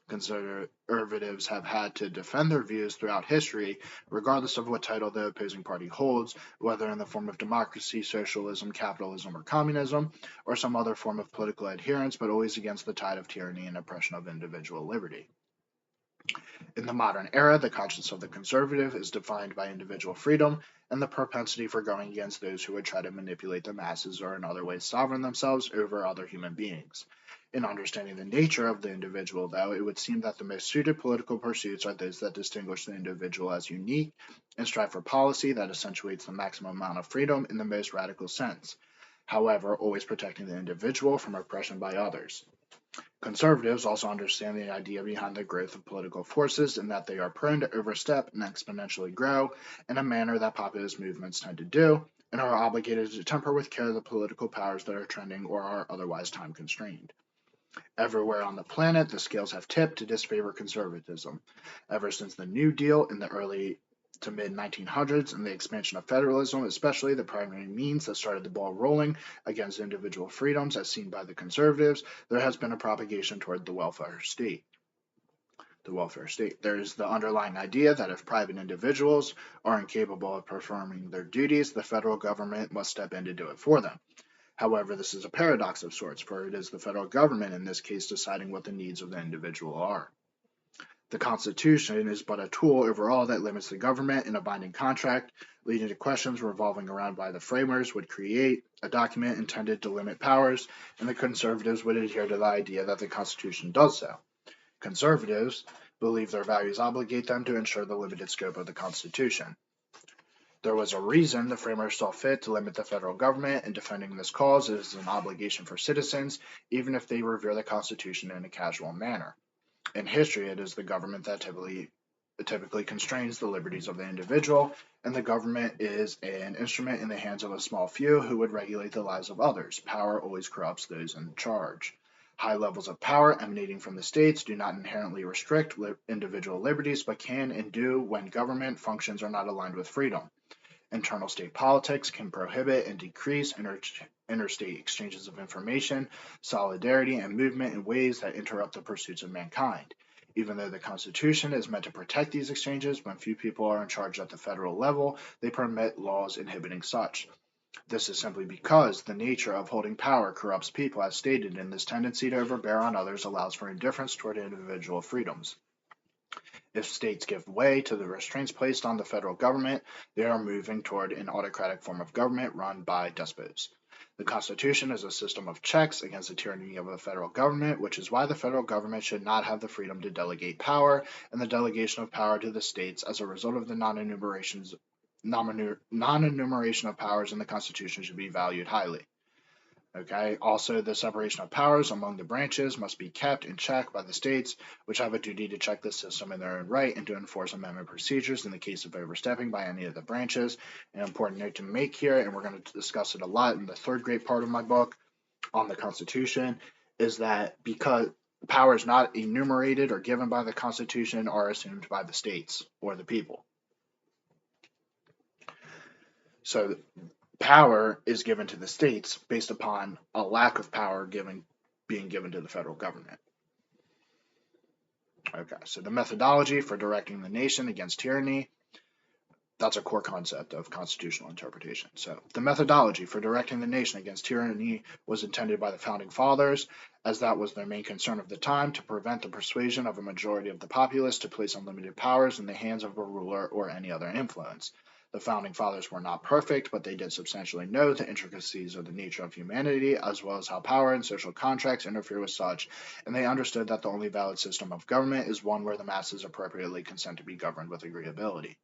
Speaker 1: Conservatives have had to defend their views throughout history, regardless of what title the opposing party holds, whether in the form of democracy, socialism, capitalism, or communism, or some other form of political adherence, but always against the tide of tyranny and oppression of individual liberty. In the modern era, the conscience of the conservative is defined by individual freedom and the propensity for going against those who would try to manipulate the masses or in other ways sovereign themselves over other human beings. In understanding the nature of the individual, though, it would seem that the most suited political pursuits are those that distinguish the individual as unique and strive for policy that accentuates the maximum amount of freedom in the most radical sense, however, always protecting the individual from oppression by others. Conservatives also understand the idea behind the growth of political forces in that they are prone to overstep and exponentially grow in a manner that populist movements tend to do, and are obligated to temper with care the political powers that are trending or are otherwise time constrained. Everywhere on the planet, the scales have tipped to disfavor conservatism. Ever since the New Deal in the early to mid-1900s and the expansion of federalism, especially the primary means that started the ball rolling against individual freedoms as seen by the conservatives, there has been a propagation toward the welfare state. There is the underlying idea that if private individuals are incapable of performing their duties, the federal government must step in to do it for them. However, this is a paradox of sorts, for it is the federal government in this case deciding what the needs of the individual are. The Constitution is but a tool overall that limits the government in a binding contract, leading to questions revolving around why the framers would create a document intended to limit powers, and the conservatives would adhere to the idea that the Constitution does so. Conservatives believe their values obligate them to ensure the limited scope of the Constitution. There was a reason the framers saw fit to limit the federal government, and defending this cause is an obligation for citizens, even if they revere the Constitution in a casual manner. In history, it is the government that typically constrains the liberties of the individual, and the government is an instrument in the hands of a small few who would regulate the lives of others. Power always corrupts those in charge. High levels of power emanating from the states do not inherently restrict individual liberties, but can and do when government functions are not aligned with freedom. Internal state politics can prohibit and decrease interstate exchanges of information, solidarity, and movement in ways that interrupt the pursuits of mankind. Even though the Constitution is meant to protect these exchanges, when few people are in charge at the federal level, they permit laws inhibiting such. This is simply because the nature of holding power corrupts people, as stated, and this tendency to overbear on others allows for indifference toward individual freedoms. If states give way to the restraints placed on the federal government, they are moving toward an autocratic form of government run by despots. The Constitution is a system of checks against the tyranny of the federal government, which is why the federal government should not have the freedom to delegate power, and the delegation of power to the states as a result of the non-enumeration of powers in the Constitution should be valued highly. Okay. Also, the separation of powers among the branches must be kept in check by the states, which have a duty to check the system in their own right and to enforce amendment procedures in the case of overstepping by any of the branches. An important note to make here, and we're going to discuss it a lot in the third great part of my book on the Constitution, is that because powers not enumerated or given by the Constitution are assumed by the states or the people. So power is given to the states based upon a lack of power being given to the federal government. Okay, so the methodology for directing the nation against tyranny, that's a core concept of constitutional interpretation. So the methodology for directing the nation against tyranny was intended by the founding fathers, as that was their main concern of the time, to prevent the persuasion of a majority of the populace to place unlimited powers in the hands of a ruler or any other influence. The founding fathers were not perfect, but they did substantially know the intricacies of the nature of humanity, as well as how power and social contracts interfere with such, and they understood that the only valid system of government is one where the masses appropriately consent to be governed with agreeability.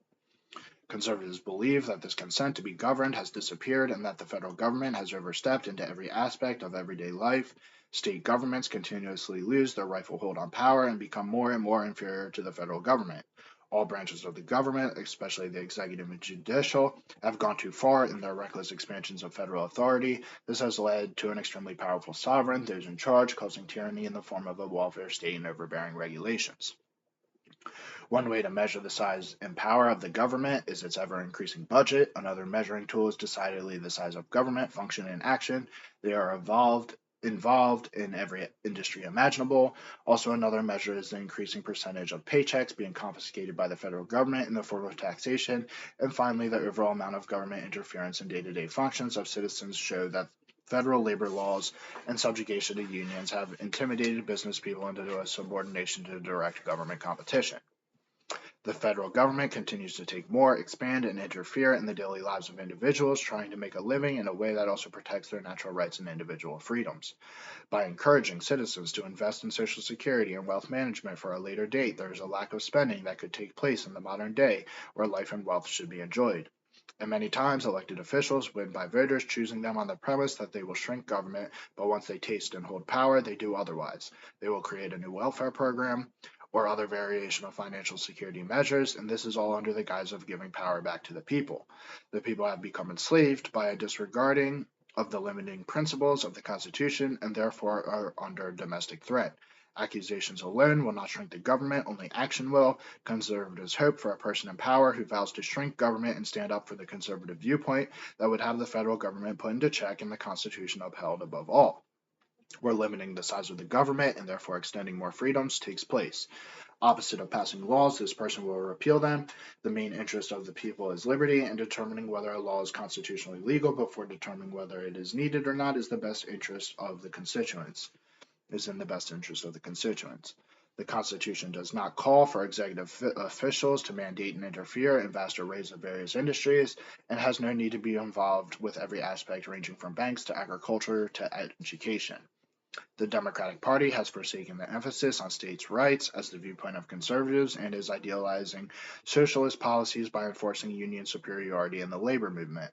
Speaker 1: Conservatives believe that this consent to be governed has disappeared and that the federal government has overstepped into every aspect of everyday life. State governments continuously lose their rightful hold on power and become more and more inferior to the federal government. All branches of the government, especially the executive and judicial, have gone too far in their reckless expansions of federal authority. This has led to an extremely powerful sovereign, those in charge, causing tyranny in the form of a welfare state and overbearing regulations. One way to measure the size and power of the government is its ever-increasing budget. Another measuring tool is decidedly the size of government, function, and action. They are involved in every industry imaginable. Also, another measure is the increasing percentage of paychecks being confiscated by the federal government in the form of taxation. And finally, the overall amount of government interference in day-to-day functions of citizens show that federal labor laws and subjugation to unions have intimidated business people into a subordination to direct government competition. The federal government continues to take more, expand, and interfere in the daily lives of individuals, trying to make a living in a way that also protects their natural rights and individual freedoms. By encouraging citizens to invest in Social Security and wealth management for a later date, there is a lack of spending that could take place in the modern day where life and wealth should be enjoyed. And many times, elected officials win by voters choosing them on the premise that they will shrink government, but once they taste and hold power, they do otherwise. They will create a new welfare program or other variation of financial security measures, and this is all under the guise of giving power back to the people. The people have become enslaved by a disregarding of the limiting principles of the Constitution and therefore are under domestic threat. Accusations alone will not shrink the government, only action will. Conservatives hope for a person in power who vows to shrink government and stand up for the conservative viewpoint that would have the federal government put into check and the Constitution upheld above all, where limiting the size of the government and therefore extending more freedoms takes place. Opposite of passing laws, this person will repeal them. The main interest of the people is liberty, and determining whether a law is constitutionally legal before determining whether it is needed or not is in the best interest of the constituents. The Constitution does not call for executive officials to mandate and interfere in vast arrays of various industries, and has no need to be involved with every aspect ranging from banks to agriculture to education. The Democratic Party has forsaken the emphasis on states' rights as the viewpoint of conservatives and is idealizing socialist policies by enforcing union superiority in the labor movement.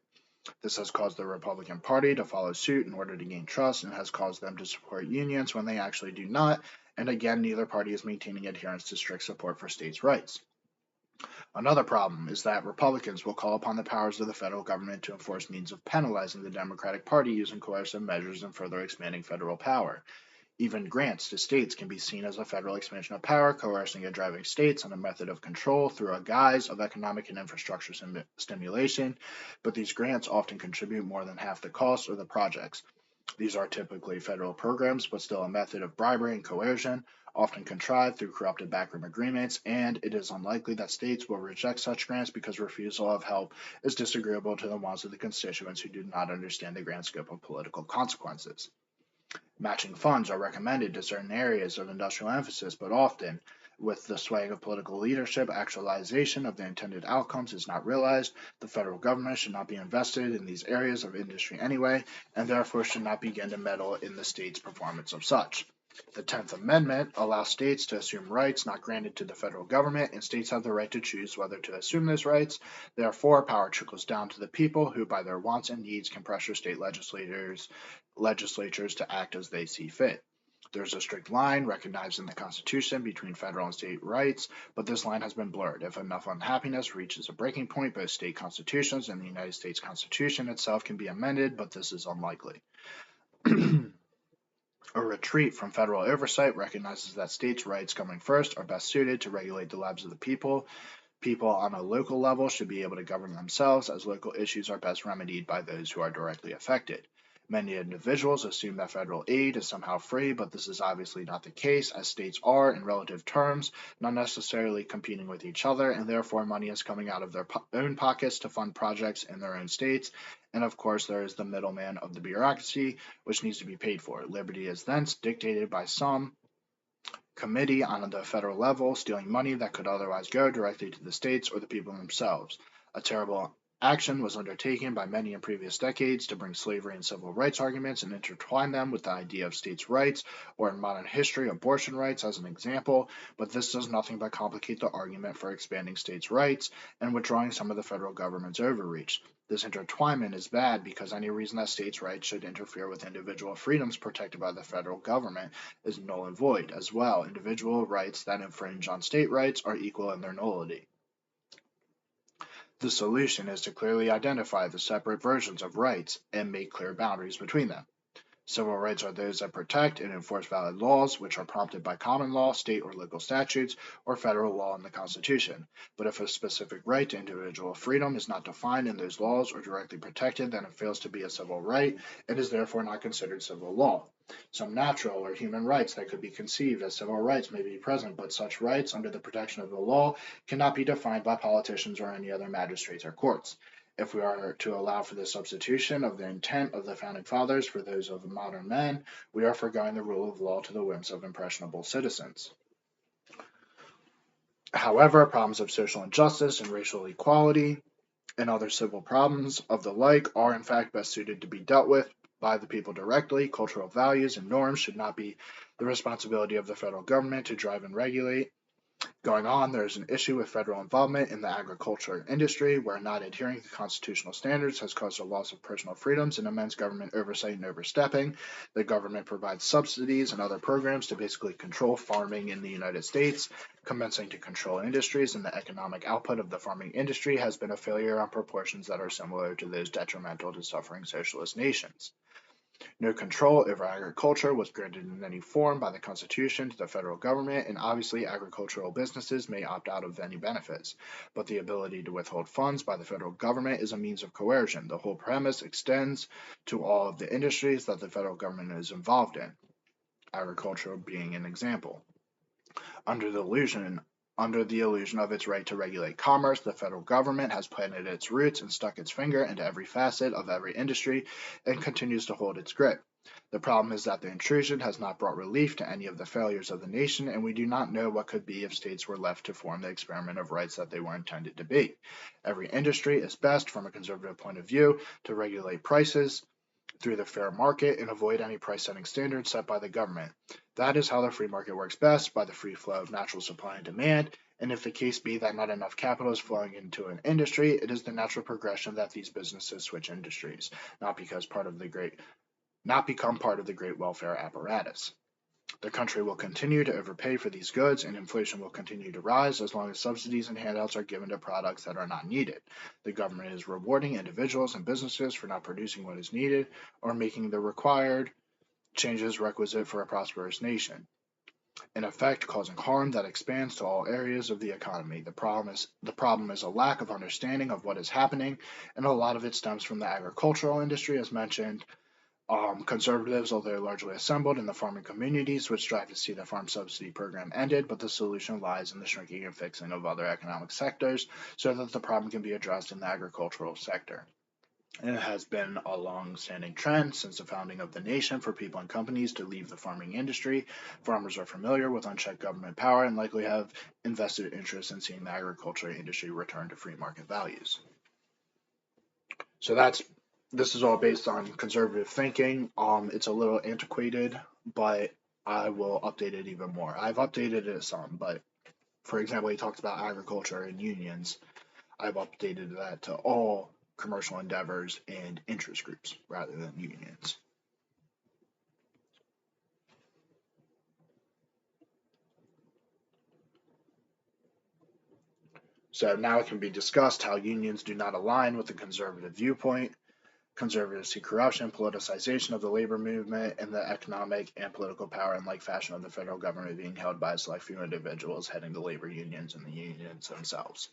Speaker 1: This has caused the Republican Party to follow suit in order to gain trust and has caused them to support unions when they actually do not, and again, neither party is maintaining adherence to strict support for states' rights. Another problem is that Republicans will call upon the powers of the federal government to enforce means of penalizing the Democratic Party using coercive measures and further expanding federal power. Even grants to states can be seen as a federal expansion of power, coercing and driving states on a method of control through a guise of economic and infrastructure stimulation, but these grants often contribute more than half the cost of the projects. These are typically federal programs, but still a method of bribery and coercion, often contrived through corrupted backroom agreements, and it is unlikely that states will reject such grants because refusal of help is disagreeable to the wants of the constituents who do not understand the grand scope of political consequences. Matching funds are recommended to certain areas of industrial emphasis, but often, with the swaying of political leadership, actualization of the intended outcomes is not realized. The federal government should not be invested in these areas of industry anyway, and therefore should not begin to meddle in the state's performance of such. The 10th Amendment allows states to assume rights not granted to the federal government, and states have the right to choose whether to assume those rights. Therefore, power trickles down to the people, who, by their wants and needs, can pressure state legislatures to act as they see fit. There's a strict line recognized in the Constitution between federal and state rights, but this line has been blurred. If enough unhappiness reaches a breaking point, both state constitutions and the United States Constitution itself can be amended, but this is unlikely. A retreat from federal oversight recognizes that states' rights coming first are best suited to regulate the lives of the people. People on a local level should be able to govern themselves, as local issues are best remedied by those who are directly affected. Many individuals assume that federal aid is somehow free, but this is obviously not the case, as states are, in relative terms, not necessarily competing with each other, and therefore money is coming out of their own pockets to fund projects in their own states. And of course, there is the middleman of the bureaucracy, which needs to be paid for. Liberty is thence dictated by some committee on the federal level, stealing money that could otherwise go directly to the states or the people themselves. A terrible action was undertaken by many in previous decades to bring slavery and civil rights arguments and intertwine them with the idea of states' rights, or in modern history, abortion rights as an example, but this does nothing but complicate the argument for expanding states' rights and withdrawing some of the federal government's overreach. This intertwinement is bad because any reason that states' rights should interfere with individual freedoms protected by the federal government is null and void. As well, individual rights that infringe on state rights are equal in their nullity. The solution is to clearly identify the separate versions of rights and make clear boundaries between them. Civil rights are those that protect and enforce valid laws, which are prompted by common law, state or local statutes, or federal law in the Constitution. But if a specific right to individual freedom is not defined in those laws or directly protected, then it fails to be a civil right and is therefore not considered civil law. Some natural or human rights that could be conceived as civil rights may be present, but such rights, under the protection of the law, cannot be defined by politicians or any other magistrates or courts. If we are to allow for the substitution of the intent of the founding fathers for those of modern men, we are forgoing the rule of law to the whims of impressionable citizens. However, problems of social injustice and racial equality and other civil problems of the like are in fact best suited to be dealt with by the people directly. Cultural values and norms should not be the responsibility of the federal government to drive and regulate. Going on, there is an issue with federal involvement in the agriculture industry, where not adhering to constitutional standards has caused a loss of personal freedoms and immense government oversight and overstepping. The government provides subsidies and other programs to basically control farming in the United States. Commencing to control industries, and the economic output of the farming industry has been a failure on proportions that are similar to those detrimental to suffering socialist nations. No control over agriculture was granted in any form by the Constitution to the federal government, and obviously agricultural businesses may opt out of any benefits. But the ability to withhold funds by the federal government is a means of coercion. The whole premise extends to all of the industries that the federal government is involved in, agriculture being an example. Under the illusion of its right to regulate commerce, the federal government has planted its roots and stuck its finger into every facet of every industry and continues to hold its grip. The problem is that the intrusion has not brought relief to any of the failures of the nation, and we do not know what could be if states were left to form the experiment of rights that they were intended to be. Every industry is best, from a conservative point of view, to regulate prices through the fair market and avoid any price-setting standards set by the government. That is how the free market works best, by the free flow of natural supply and demand. And if the case be that not enough capital is flowing into an industry, it is the natural progression that these businesses switch industries, not become part of the great welfare apparatus. The country will continue to overpay for these goods, and inflation will continue to rise as long as subsidies and handouts are given to products that are not needed. The government is rewarding individuals and businesses for not producing what is needed or making the required changes requisite for a prosperous nation, in effect causing harm that expands to all areas of the economy. The problem is a lack of understanding of what is happening, and a lot of it stems from the agricultural industry, as mentioned. Conservatives, although largely assembled in the farming communities, would strive to see the farm subsidy program ended, but the solution lies in the shrinking and fixing of other economic sectors so that the problem can be addressed in the agricultural sector. And it has been a long-standing trend since the founding of the nation for people and companies to leave the farming industry. Farmers are familiar with unchecked government power and likely have invested interest in seeing the agriculture industry return to free market values. So this is all based on conservative thinking. It's a little antiquated, but I will update it even more. I've updated it some, but for example, he talks about agriculture and unions. I've updated that to all commercial endeavors and interest groups rather than unions. So now it can be discussed how unions do not align with the conservative viewpoint. Conservatives see corruption, politicization of the labor movement, and the economic and political power in like fashion of the federal government being held by a select few individuals heading the labor unions and the unions themselves.